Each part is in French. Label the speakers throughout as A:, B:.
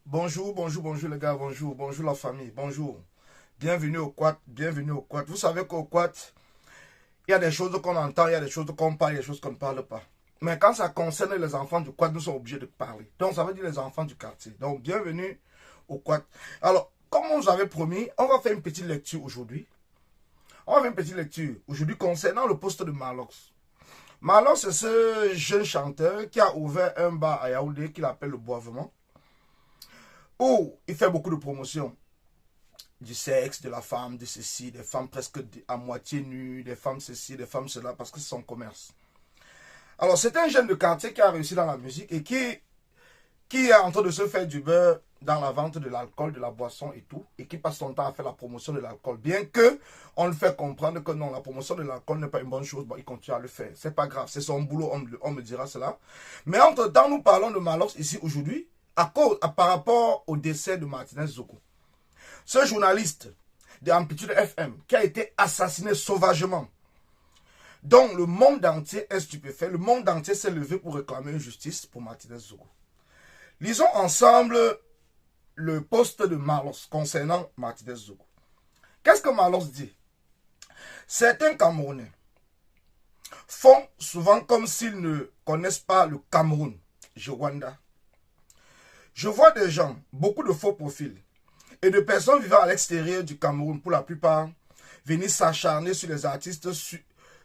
A: Bonjour, bonjour, bonjour les gars, bonjour, bonjour la famille, bonjour. Bienvenue au Quad, bienvenue au Quad. Vous savez qu'au Quad, il y a des choses qu'on entend, il y a des choses qu'on parle, il y a des choses qu'on ne parle pas. Mais quand ça concerne les enfants du Quad, nous sommes obligés de parler. Donc ça veut dire les enfants du quartier. Donc bienvenue au Quad. Alors, comme on vous avait promis, on va faire une petite lecture aujourd'hui. On va faire une petite lecture aujourd'hui concernant le poste de Marlox. Marlox, c'est ce jeune chanteur qui a ouvert un bar à Yaoundé qu'il appelle le Boivement, où il fait beaucoup de promotions du sexe, de la femme, de ceci, des femmes presque à moitié nues, des femmes ceci, des femmes cela, parce que c'est son commerce. Alors, c'est un jeune de quartier qui a réussi dans la musique et qui est en train de se faire du beurre dans la vente de l'alcool, de la boisson et tout, et qui passe son temps à faire la promotion de l'alcool. Bien que on le fait comprendre que non, la promotion de l'alcool n'est pas une bonne chose, bon, il continue à le faire. C'est pas grave, c'est son boulot, on me dira cela. Mais entre-temps, nous parlons de Marlox ici aujourd'hui, par rapport au décès de Martinez Zogo. Ce journaliste de Amplitude FM qui a été assassiné sauvagement, dont le monde entier est stupéfait, le monde entier s'est levé pour réclamer une justice pour Martinez Zogo. Lisons ensemble le post de Marlox concernant Martinez Zogo. Qu'est-ce que Marlox dit? Certains Camerounais font souvent comme s'ils ne connaissent pas le Cameroun, Rwanda. Je vois des gens, beaucoup de faux profils, et de personnes vivant à l'extérieur du Cameroun, pour la plupart, venir s'acharner sur les artistes,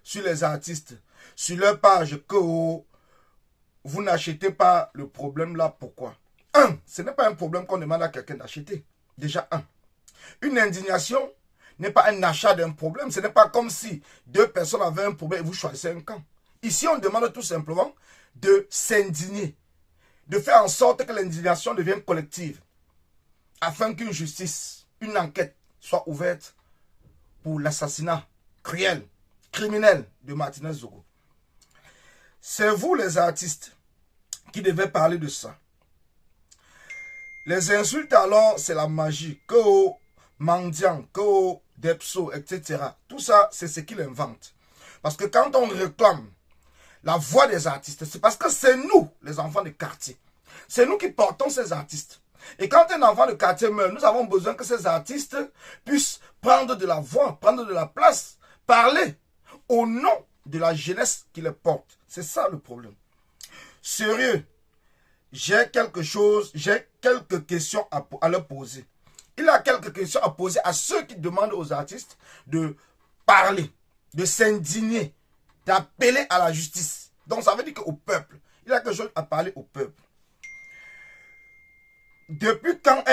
A: sur leur page que vous n'achetez pas le problème là. Pourquoi? Ce n'est pas un problème qu'on demande à quelqu'un d'acheter. Déjà, une indignation n'est pas un achat d'un problème. Ce n'est pas comme si deux personnes avaient un problème et vous choisissez un camp. Ici, on demande tout simplement de s'indigner, de faire en sorte que l'indignation devienne collective, afin qu'une justice, une enquête soit ouverte pour l'assassinat cruel, criminel de Martinez Zogo. C'est vous les artistes qui devez parler de ça. Les insultes alors, c'est la magie. Que au mendiant, que au depso, etc. Tout ça, c'est ce qu'il invente. Parce que quand on réclame la voix des artistes, c'est parce que c'est nous, les enfants de quartier. C'est nous qui portons ces artistes. Et quand un enfant de quartier meurt, nous avons besoin que ces artistes puissent prendre de la voix, prendre de la place, parler au nom de la jeunesse qui les porte. C'est ça le problème. Sérieux, j'ai quelques questions à leur poser. Il y a quelques questions à poser à ceux qui demandent aux artistes de parler, de s'indigner, d'appeler à la justice. Donc ça veut dire qu'au peuple, il y a quelque chose à parler au peuple. Depuis quand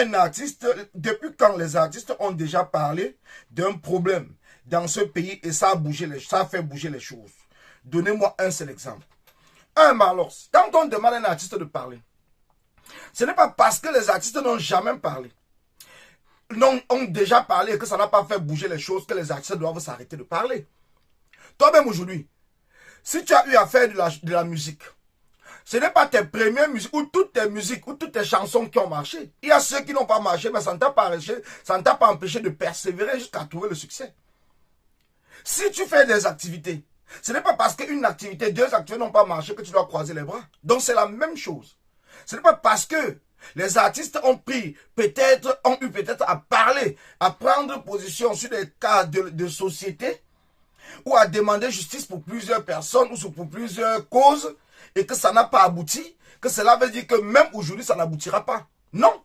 A: les artistes ont déjà parlé d'un problème dans ce pays et ça a fait bouger les choses? Donnez-moi un seul exemple. Marlox, quand on demande à un artiste de parler, ce n'est pas parce que les artistes n'ont jamais parlé, ont déjà parlé et que ça n'a pas fait bouger les choses que les artistes doivent s'arrêter de parler. Toi-même aujourd'hui, si tu as eu à faire de la musique, ce n'est pas tes premières musiques ou toutes tes musiques ou toutes tes chansons qui ont marché. Il y a ceux qui n'ont pas marché, mais ça ne t'a pas empêché de persévérer jusqu'à trouver le succès. Si tu fais des activités, ce n'est pas parce qu'une activité, deux activités n'ont pas marché que tu dois croiser les bras. Donc c'est la même chose. Ce n'est pas parce que les artistes ont eu peut-être à parler, à prendre position sur des cas de société ou à demander justice pour plusieurs personnes ou pour plusieurs causes et que ça n'a pas abouti, que cela veut dire que même aujourd'hui ça n'aboutira pas. Non,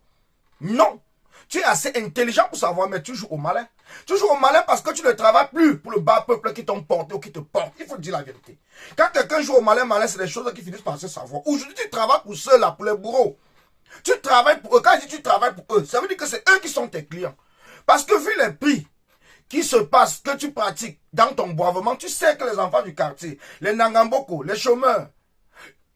A: non. Tu es assez intelligent pour savoir, mais tu joues au malin. Tu joues au malin parce que tu ne travailles plus pour le bas peuple qui t'ont porté ou qui te porte. Il faut dire la vérité. Quand quelqu'un joue au malin, c'est des choses qui finissent par se savoir. Aujourd'hui, tu travailles pour ceux-là, pour les bourreaux. Tu travailles pour eux. Quand je dis tu travailles pour eux, ça veut dire que c'est eux qui sont tes clients. Parce que vu les prix qui se passent, que tu pratiques dans ton boivement, tu sais que les enfants du quartier, les Nangamboko, les chômeurs,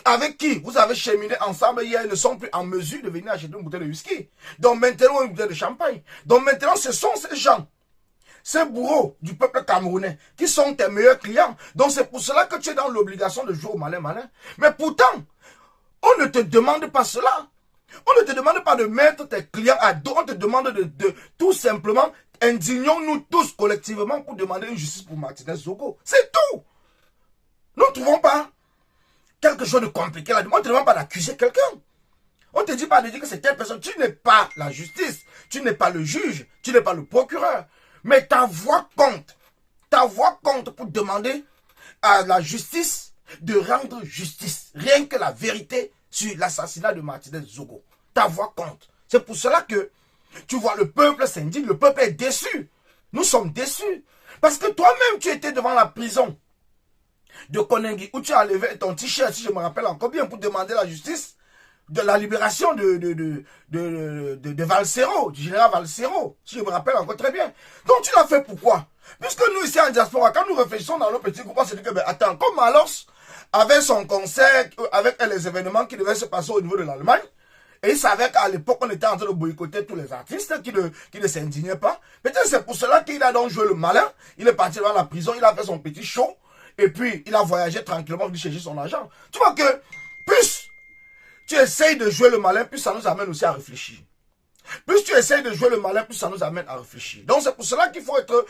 A: avec qui vous avez cheminé ensemble hier, ils ne sont plus en mesure de venir acheter une bouteille de whisky. Donc maintenant, une bouteille de champagne. Donc maintenant, ce sont ces gens, ces bourreaux du peuple camerounais, qui sont tes meilleurs clients. Donc c'est pour cela que tu es dans l'obligation de jouer au malin. Mais pourtant, on ne te demande pas cela. On ne te demande pas de mettre tes clients à dos. On te demande de tout simplement, indignons-nous tous collectivement pour demander une justice pour Martinez Zogo. C'est tout. Nous ne trouvons pas quelque chose de compliqué là. On ne te demande pas d'accuser quelqu'un. On ne te dit pas de dire que c'est telle personne. Tu n'es pas la justice. Tu n'es pas le juge. Tu n'es pas le procureur. Mais ta voix compte. Ta voix compte pour demander à la justice de rendre justice. Rien que la vérité sur l'assassinat de Martinez Zogo. Ta voix compte. C'est pour cela que, tu vois, le peuple s'indigne. Le peuple est déçu. Nous sommes déçus. Parce que toi-même, tu étais devant la prison de Konengi, où tu as levé ton t-shirt, si je me rappelle encore bien, pour demander la justice de la libération de Valsero, du général Valsero, si je me rappelle encore très bien. Donc tu l'as fait pourquoi? Puisque nous ici en diaspora, quand nous réfléchissons dans nos petits groupes, on se dit que, ben, attends, comme Malos avait son concert, avec les événements qui devaient se passer au niveau de l'Allemagne, et il savait qu'à l'époque, on était en train de boycotter tous les artistes qui ne s'indignaient pas. Peut-être c'est pour cela qu'il a donc joué le malin. Il est parti dans la prison, il a fait son petit show, et puis il a voyagé tranquillement pour chercher son argent. Tu vois que, plus tu essayes de jouer le malin, plus ça nous amène aussi à réfléchir. Plus tu essayes de jouer le malin, plus ça nous amène à réfléchir. Donc c'est pour cela qu'il faut être...